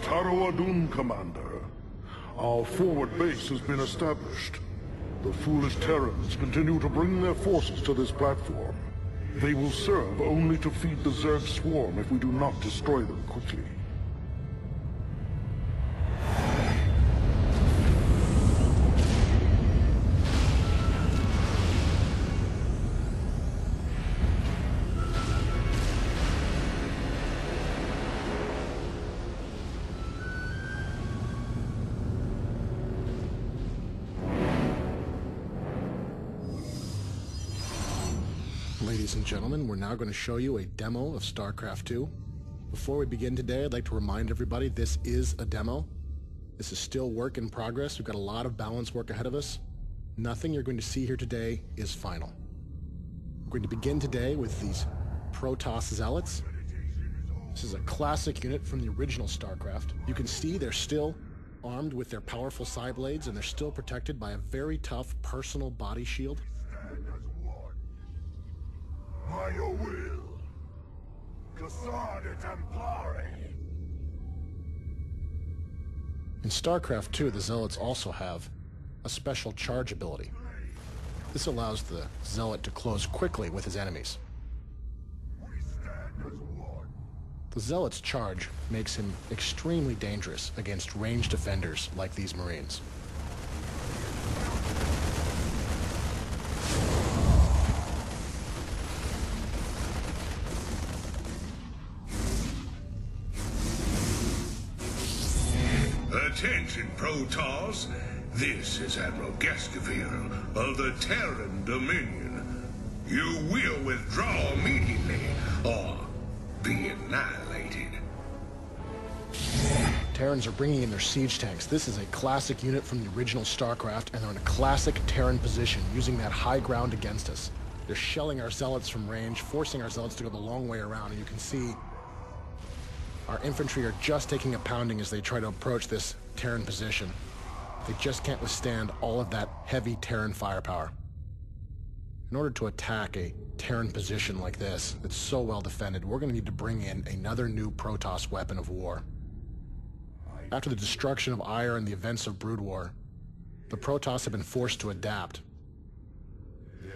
Adun, Commander. Our forward base has been established. The foolish Terrans continue to bring their forces to this platform. They will serve only to feed the Zerg swarm if we do not destroy them quickly. Ladies and gentlemen, we're now going to show you a demo of Starcraft 2. Before we begin today, I'd like to remind everybody this is a demo. This is still work in progress. We've got a lot of balance work ahead of us. Nothing you're going to see here today is final. We're going to begin today with these Protoss Zealots. This is a classic unit from the original Starcraft. You can see they're still armed with their powerful side blades, and they're still protected by a very tough personal body shield. By your will, In StarCraft 2, the Zealots also have a special charge ability. This allows the Zealot to close quickly with his enemies. The Zealot's charge makes him extremely dangerous against ranged defenders like these Marines. Attention, Protoss. This is Admiral Gascaville of the Terran Dominion. You will withdraw immediately, or be annihilated. Terrans are bringing in their siege tanks. This is a classic unit from the original StarCraft, and they're in a classic Terran position, using that high ground against us. They're shelling our Zealots from range, forcing our Zealots to go the long way around, and you can see our infantry are just taking a pounding as they try to approach this Terran position. They just can't withstand all of that heavy Terran firepower. In order to attack a Terran position like this, that's so well defended, we're going to need to bring in another new Protoss weapon of war. After the destruction of Ire and the events of Brood War, the Protoss have been forced to adapt.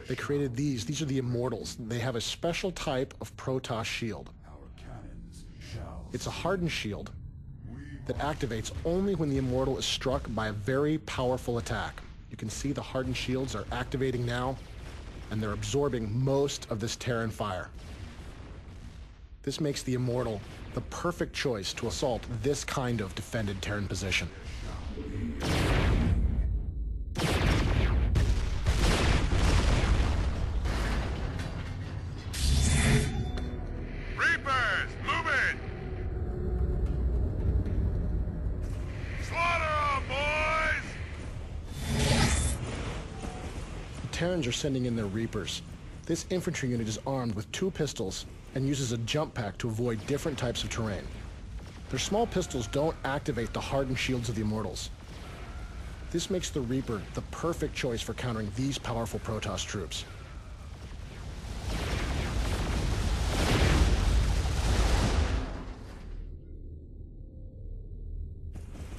They created these. These are the Immortals. They have a special type of Protoss shield. It's a hardened shield that activates only when the Immortal is struck by a very powerful attack. You can see the hardened shields are activating now, and they're absorbing most of this Terran fire. This makes the Immortal the perfect choice to assault this kind of defended Terran position. Terrans are sending in their Reapers. This infantry unit is armed with 2 pistols and uses a jump pack to avoid different types of terrain. Their small pistols don't activate the hardened shields of the Immortals. This makes the Reaper the perfect choice for countering these powerful Protoss troops.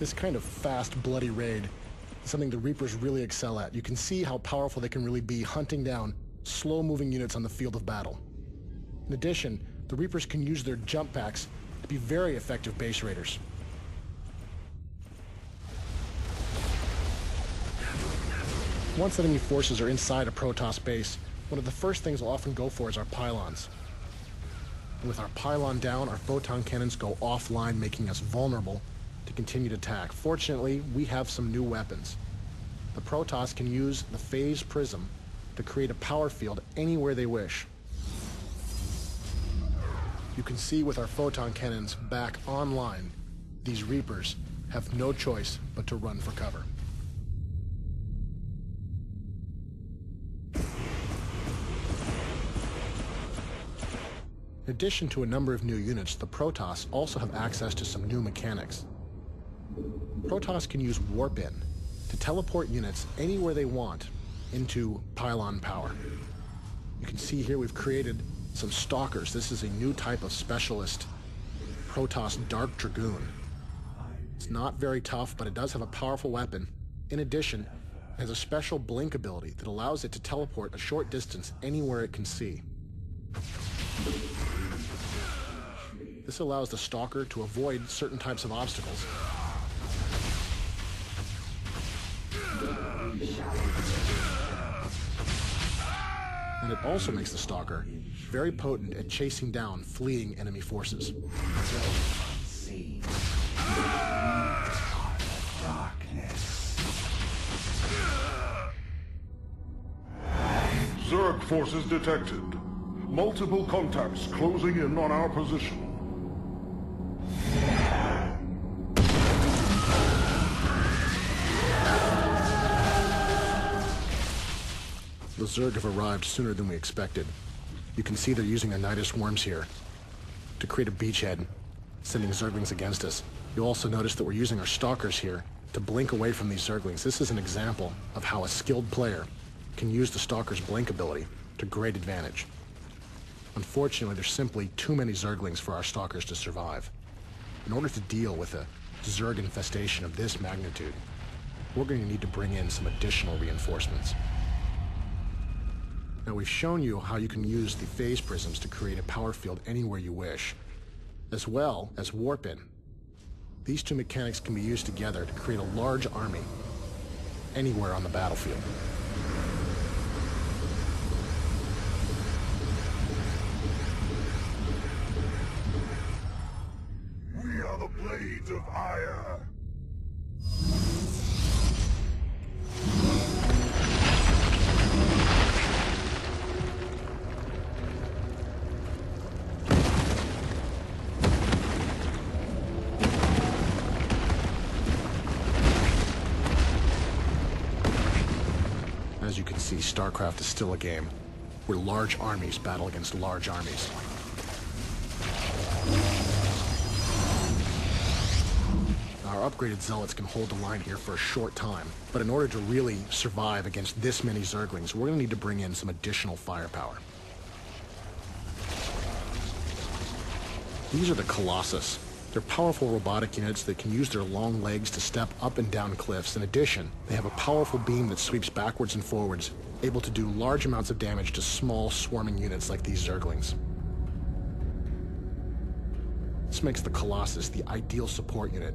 This kind of fast, bloody raid is something the Reapers really excel at. You can see how powerful they can really be hunting down slow-moving units on the field of battle. In addition, the Reapers can use their jump packs to be very effective base raiders. Once enemy forces are inside a Protoss base, one of the first things we'll often go for is our pylons. And with our pylon down, our photon cannons go offline, making us vulnerable to continued attack. Fortunately, we have some new weapons. The Protoss can use the phase prism to create a power field anywhere they wish. You can see with our photon cannons back online, these Reapers have no choice but to run for cover. In addition to a number of new units, the Protoss also have access to some new mechanics. Protoss can use Warp-In to teleport units anywhere they want into pylon power. You can see here we've created some Stalkers. This is a new type of specialist Protoss Dark Dragoon. It's not very tough, but it does have a powerful weapon. In addition, it has a special blink ability that allows it to teleport a short distance anywhere it can see. This allows the Stalker to avoid certain types of obstacles. And it also makes the Stalker very potent at chasing down fleeing enemy forces. Zerg forces detected. Multiple contacts closing in on our position. The Zerg have arrived sooner than we expected. You can see they're using their Nidus worms here to create a beachhead, sending Zerglings against us. You'll also notice that we're using our Stalkers here to blink away from these Zerglings. This is an example of how a skilled player can use the Stalker's blink ability to great advantage. Unfortunately, there's simply too many Zerglings for our Stalkers to survive. In order to deal with a Zerg infestation of this magnitude, we're going to need to bring in some additional reinforcements. Now, we've shown you how you can use the phase prisms to create a power field anywhere you wish, as well as warp in. These two mechanics can be used together to create a large army anywhere on the battlefield. We are the Blades of Ire. As you can see, Starcraft is still a game where large armies battle against large armies. Our upgraded Zealots can hold the line here for a short time, but in order to really survive against this many Zerglings, we're going to need to bring in some additional firepower. These are the Colossus. They're powerful robotic units that can use their long legs to step up and down cliffs. In addition, they have a powerful beam that sweeps backwards and forwards, able to do large amounts of damage to small, swarming units like these Zerglings. This makes the Colossus the ideal support unit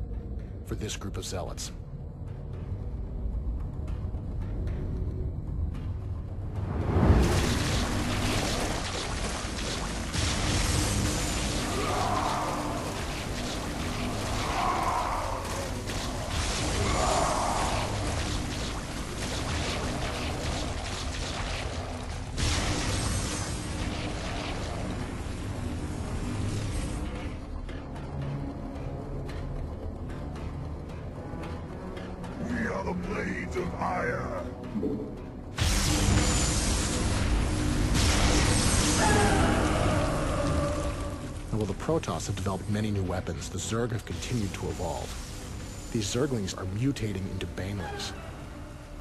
for this group of Zealots. The Blades of Ire. Now, while the Protoss have developed many new weapons, the Zerg have continued to evolve. These Zerglings are mutating into Banelings.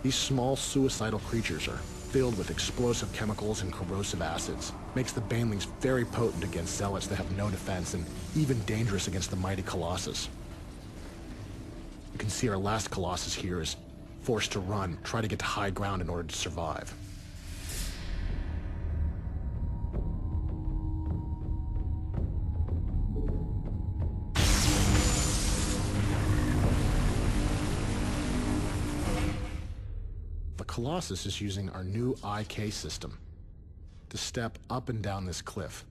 These small, suicidal creatures are filled with explosive chemicals and corrosive acids. Makes the Banelings very potent against Zealots that have no defense, and even dangerous against the mighty Colossus. You can see our last Colossus here is forced to run, try to get to high ground in order to survive. The Colossus is using our new IK system to step up and down this cliff.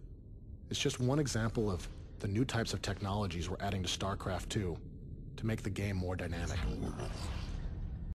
It's just one example of the new types of technologies we're adding to StarCraft 2 to make the game more dynamic.